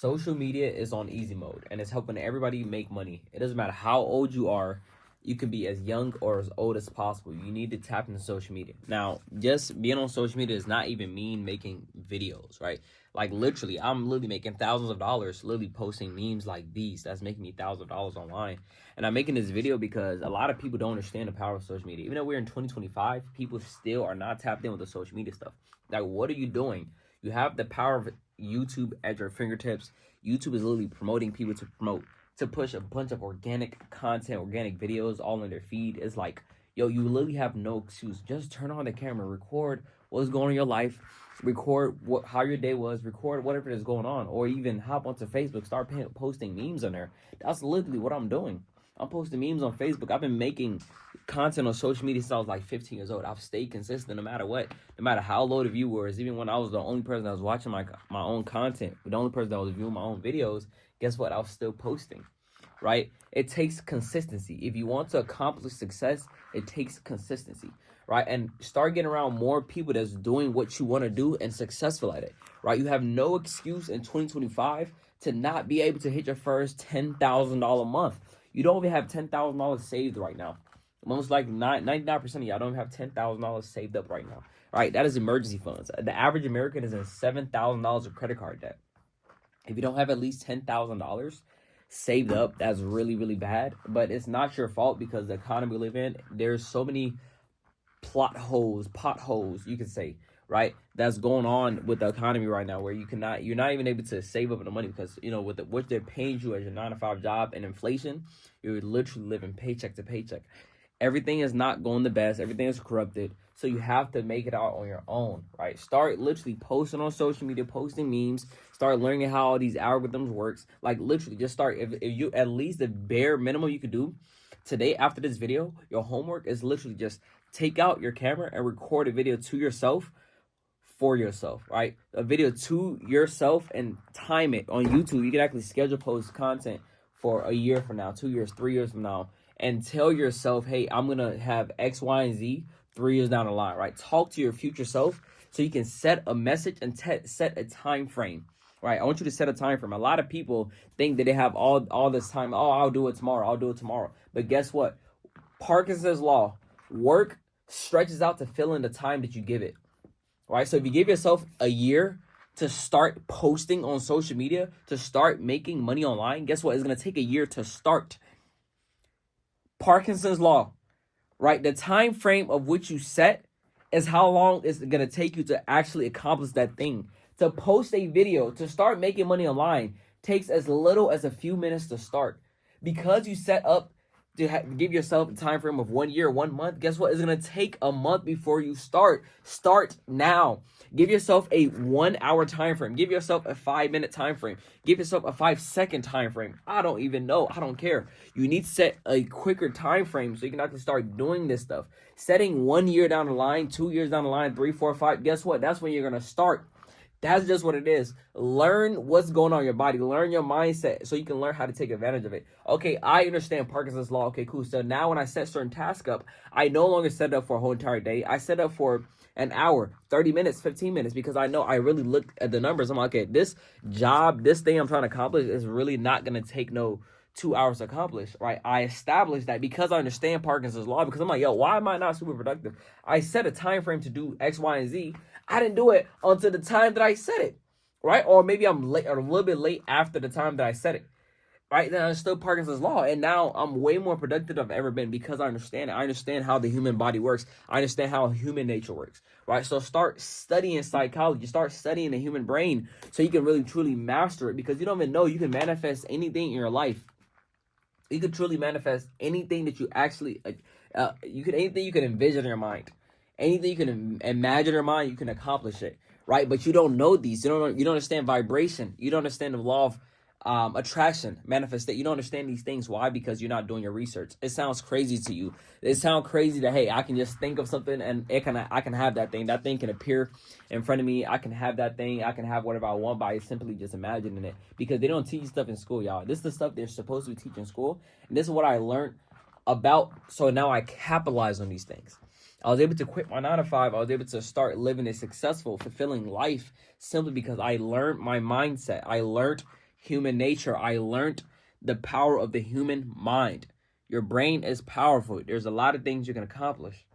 Social media is on easy mode and it's helping everybody make money. It doesn't matter how old you are. You can be as young or as old as possible. You need to tap into social media. Now, just being on social media does not even mean making videos, right? Like literally, I'm literally making thousands of dollars, literally posting memes like these. That's making me thousands of dollars online. And I'm making this video because a lot of people don't understand the power of social media. Even though we're in 2025, people still are not tapped in with the social media stuff. Like, what are you doing? You have the power of YouTube at your fingertips. YouTube is literally promoting people to push a bunch of organic content, organic videos all in their feed. It's like, yo, you literally have no excuse. Just turn on the camera, record what's going on in your life, record how your day was, record whatever is going on, or even hop onto Facebook, start posting memes on there. That's literally what I'm doing. I'm posting memes on Facebook. I've been making content on social media since I was like 15 years old. I've stayed consistent no matter what, no matter how low the view was. Even when I was the only person that was watching my own content, the only person that was viewing my own videos, guess what? I was still posting, right? It takes consistency. If you want to accomplish success, it takes consistency, right? And start getting around more people that's doing what you want to do and successful at it, right? You have no excuse in 2025 to not be able to hit your first $10,000 month. You don't even have $10,000 saved right now. Most likely 99% of y'all don't even have $10,000 saved up right now. Right? That is emergency funds. The average American is in $7,000 of credit card debt. If you don't have at least $10,000 saved up, that's really, really bad. But it's not your fault because the economy we live in, there's so many potholes, you could say, right? That's going on with the economy right now, where you're not even able to save up the money because, with what they're paying you as your 9 to 5 job and inflation, you're literally living paycheck to paycheck. Everything is not going the best. Everything is corrupted. So you have to make it out on your own, right? Start literally posting on social media, posting memes. Start learning how all these algorithms works. Like literally just start. If you at least the bare minimum you could do today after this video, your homework is literally just take out your camera and record a video to yourself for yourself, right? A video to yourself and time it on YouTube. You can actually schedule post content for a year from now, 2 years, 3 years from now. And tell yourself, hey, I'm going to have X, Y, and Z 3 years down the line, right? Talk to your future self so you can set a message and set a time frame, right? I want you to set a time frame. A lot of people think that they have all this time. Oh, I'll do it tomorrow. I'll do it tomorrow. But guess what? Parkinson's law. Work stretches out to fill in the time that you give it, right? So if you give yourself a year to start posting on social media, to start making money online, guess what? It's going to take a year to start. Parkinson's law, right? The time frame of which you set is how long it's going to take you to actually accomplish that thing. To post a video, to start making money online, takes as little as a few minutes to start. Because you set up to give yourself a time frame of 1 year, 1 month, guess what? It's going to take a month before you start. Start now. Give yourself a 1 hour time frame. Give yourself a 5 minute time frame. Give yourself a 5 second time frame. I don't even know. I don't care. You need to set a quicker time frame so you can actually start doing this stuff. Setting 1 year down the line, 2 years down the line, 3, 4, 5. Guess what? That's when you're going to start. That's just what it is. Learn what's going on in your body. Learn your mindset so you can learn how to take advantage of it. Okay, I understand Parkinson's law. Okay, cool. So now when I set certain tasks up, I no longer set it up for a whole entire day. I set up for an hour, 30 minutes, 15 minutes, because I know I really look at the numbers. I'm like, okay, this job, this thing I'm trying to accomplish is really not going to take no 2 hours to accomplish, right? I established that because I understand Parkinson's law, because I'm like, yo, why am I not super productive? I set a time frame to do X, Y, and Z. I didn't do it until the time that I set it, right? Or maybe I'm late or a little bit late after the time that I set it, right? Then I still Parkinson's law, and now I'm way more productive than I've ever been because I understand it. I understand how the human body works. I understand how human nature works, right? So start studying psychology. Start studying the human brain so you can really truly master it, because you don't even know you can manifest anything in your life. You can truly manifest anything that you actually, anything you can envision in your mind. Anything you can imagine in your mind, you can accomplish it, right? But you don't know these. You don't understand vibration. You don't understand the law of attraction, manifestation. You don't understand these things. Why? Because you're not doing your research. It sounds crazy to you. It sounds crazy that, hey, I can just think of something and I can have that thing. That thing can appear in front of me. I can have that thing. I can have whatever I want by simply just imagining it, because they don't teach stuff in school, y'all. This is the stuff they're supposed to be teaching in school, and this is what I learned about. So now I capitalize on these things. I was able to quit my 9 to 5. I was able to start living a successful, fulfilling life simply because I learned my mindset. I learned human nature. I learned the power of the human mind. Your brain is powerful. There's a lot of things you can accomplish,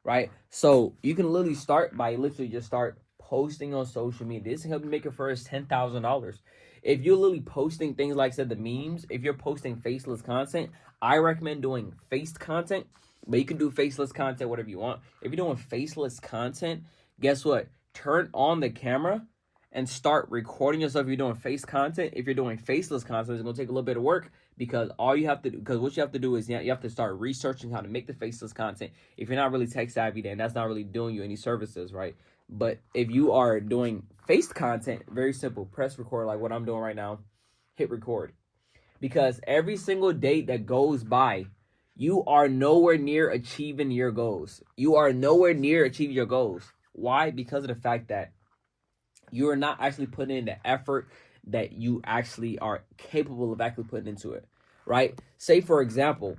right? So you can literally start by literally just start posting on social media. This can help you make your first $10,000. If you're literally posting things like I said, the memes, if you're posting faceless content, I recommend doing faced content, but you can do faceless content, whatever you want. If you're doing faceless content, guess what? Turn on the camera and start recording yourself if you're doing face content. If you're doing faceless content, it's going to take a little bit of work because all you have to do, because what you have to do is you have to start researching how to make the faceless content. If you're not really tech savvy, then that's not really doing you any services, right? But if you are doing faced content, very simple, press record like what I'm doing right now, hit record. Because every single day that goes by, you are nowhere near achieving your goals. You are nowhere near achieving your goals. Why? Because of the fact that you are not actually putting in the effort that you actually are capable of actually putting into it, right? Say for example,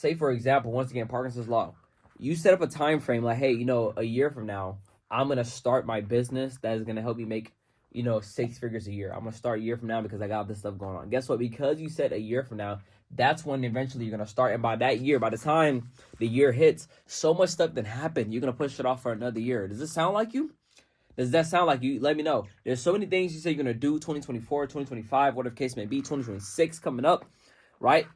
once again, Parkinson's law. You set up a time frame like, hey, a year from now, I'm going to start my business that is going to help me make, 6 figures a year. I'm going to start a year from now because I got this stuff going on. Guess what? Because you said a year from now, that's when eventually you're going to start. And by that year, by the time the year hits, so much stuff that happened, you're going to push it off for another year. Does this sound like you? Does that sound like you? Let me know. There's so many things you say you're going to do, 2024, 2025, whatever case may be, 2026 coming up, right?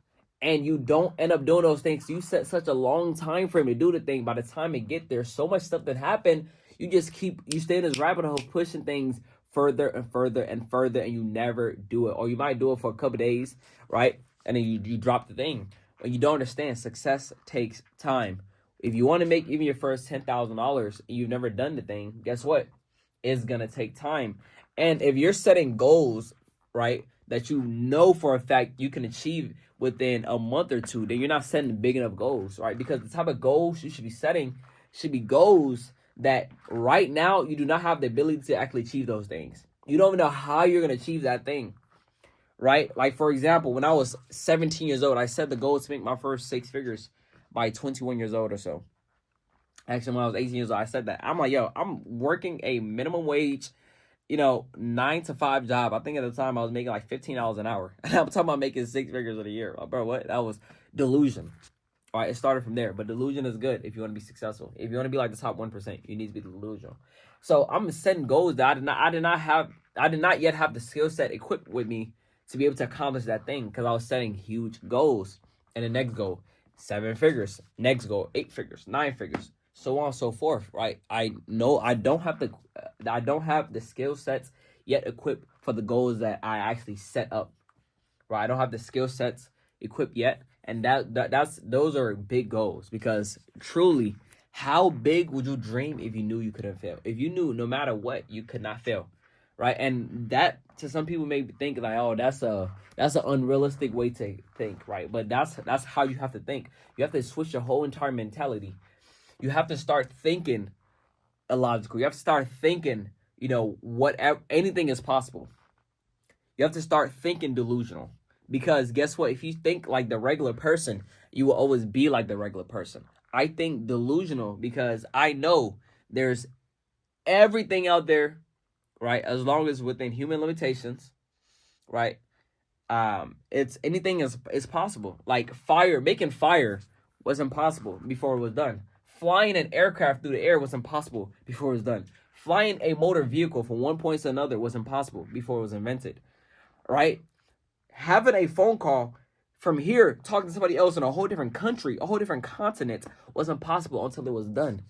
And you don't end up doing those things. You set such a long time frame to do the thing. By the time it get there, so much stuff that happened, you stay in this rabbit hole pushing things further and further and further, and you never do it. Or you might do it for a couple days, right? And then you drop the thing. But you don't understand, success takes time. If you want to make even your first $10,000 and you've never done the thing, guess what? It's going to take time. And if you're setting goals, right, that you know for a fact you can achieve within a month or two, then you're not setting big enough goals, right? Because the type of goals you should be setting should be goals that right now you do not have the ability to actually achieve those things. You don't even know how you're going to achieve that thing, right? Like, for example, when I was 17 years old, I set the goal to make my first 6 figures by 21 years old or so. Actually, when I was 18 years old, I said that. I'm like, yo, I'm working a minimum wage, 9 to 5 job. I think at the time I was making like $15 an hour. And I'm talking about making 6 figures in a year. Like, bro, what? That was delusion. All right, it started from there. But delusion is good if you want to be successful. If you want to be like the top 1%, you need to be delusional. So I'm setting goals that I did not yet have the skill set equipped with me to be able to accomplish that thing, because I was setting huge goals. And the next goal, 7 figures. Next goal, 8 figures, 9 figures. So on and so forth, right? I know I don't have the skill sets yet equipped for the goals that I actually set up, right? I don't have the skill sets equipped yet, and those are big goals, because truly, how big would you dream if you knew you couldn't fail? If you knew no matter what you could not fail, right? And that to some people may think like, oh, that's an unrealistic way to think, right? But that's how you have to think. You have to switch your whole entire mentality. You have to start thinking illogical. You have to start thinking, whatever, anything is possible. You have to start thinking delusional. Because guess what? If you think like the regular person, you will always be like the regular person. I think delusional because I know there's everything out there, right? As long as within human limitations, right? It's anything is possible. Like making fire was impossible before it was done. Flying an aircraft through the air was impossible before it was done. Flying a motor vehicle from one point to another was impossible before it was invented, right? Having a phone call from here, talking to somebody else in a whole different country, a whole different continent, was impossible until it was done,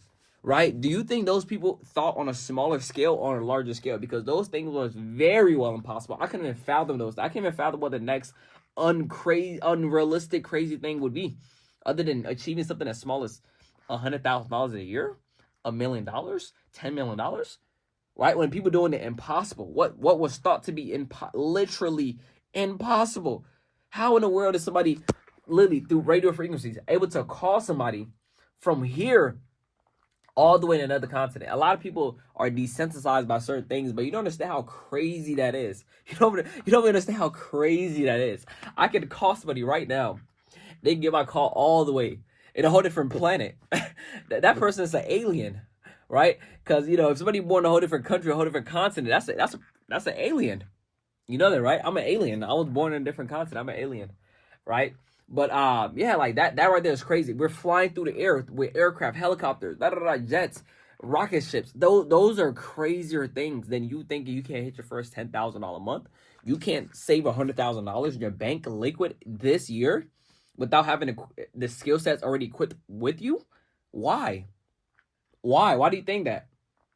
right? Do you think those people thought on a smaller scale or on a larger scale? Because those things was very well impossible. I couldn't even fathom those. I can't even fathom what the next unrealistic, crazy thing would be, other than achieving something as small as $100,000 a year, $1 million, $10 million, right? When people doing the impossible, what was thought to be literally impossible. How in the world is somebody literally through radio frequencies able to call somebody from here all the way to another continent? A lot of people are desensitized by certain things, but you don't understand how crazy that is. You don't understand how crazy that is. I could call somebody right now. They can get my call all the way in a whole different planet. that person is an alien, right? Because if somebody born in a whole different country, a whole different continent, that's an alien. You know that, right? I'm an alien. I was born in a different continent. I'm an alien, right? But yeah, like that right there is crazy. We're flying through the air with aircraft, helicopters, jets, rocket ships. Those are crazier things than you thinking you can't hit your first $10,000 a month. You can't save $100,000 in your bank liquid this year without having the skill sets already equipped with you. Why? Why do you think that?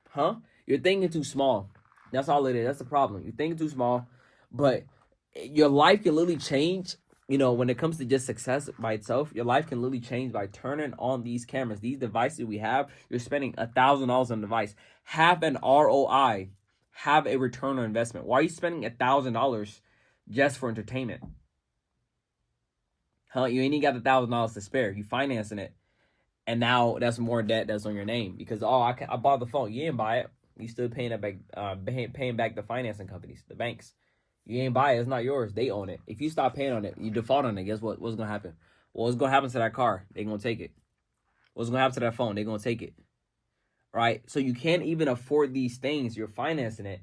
Huh? You're thinking too small. That's all it is. That's the problem. You're thinking too small, but your life can literally change. You know, when it comes to just success by itself, your life can literally change by turning on these cameras, these devices we have. You're spending $1,000 on a device. Have an ROI, have a return on investment. Why are you spending $1,000 just for entertainment? Huh? You ain't even got $1,000 to spare. You financing it, and now that's more debt that's on your name because I bought the phone. You didn't buy it. You still paying it back, paying back the financing companies, the banks. You ain't buy it. It's not yours. They own it. If you stop paying on it, you default on it. Guess what? What's gonna happen? What's gonna happen to that car? They gonna take it. What's gonna happen to that phone? They gonna take it. Right? So you can't even afford these things. You're financing it,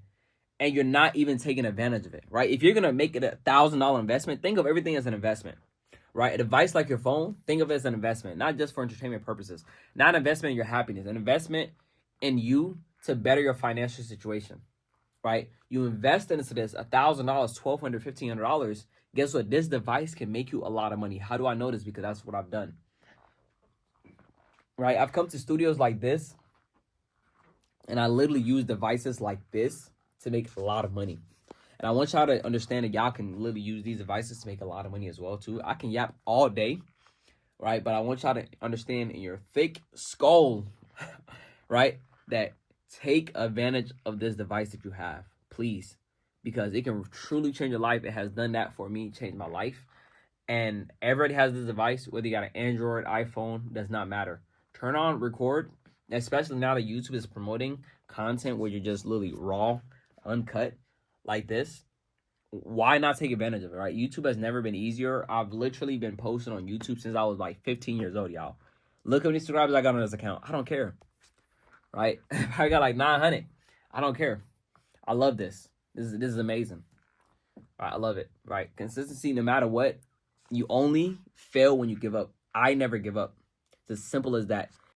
and you're not even taking advantage of it. Right? If you're gonna make it $1,000 investment, think of everything as an investment. Right? A device like your phone, think of it as an investment, not just for entertainment purposes. Not an investment in your happiness, an investment in you to better your financial situation. Right? You invest into this $1,000, $1,200, $1,500. Guess what? This device can make you a lot of money. How do I know this? Because that's what I've done. Right? I've come to studios like this, and I literally use devices like this to make a lot of money. And I want y'all to understand that y'all can literally use these devices to make a lot of money as well too. I can yap all day, right? But I want y'all to understand in your thick skull, right, that take advantage of this device that you have, please, because it can truly change your life. It has done that for me, changed my life. And everybody has this device, whether you got an Android, iPhone, does not matter. Turn on record, especially now that YouTube is promoting content where you're just literally raw, uncut, like this. Why not take advantage of it, right? YouTube has never been easier. I've literally been posting on YouTube since I was like 15 years old, y'all. Look how many subscribers I got on this account. I don't care, right? I got like 900. I don't care. I love this. This is amazing. Right, I love it. Right, consistency, no matter what. You only fail when you give up. I never give up. It's as simple as that.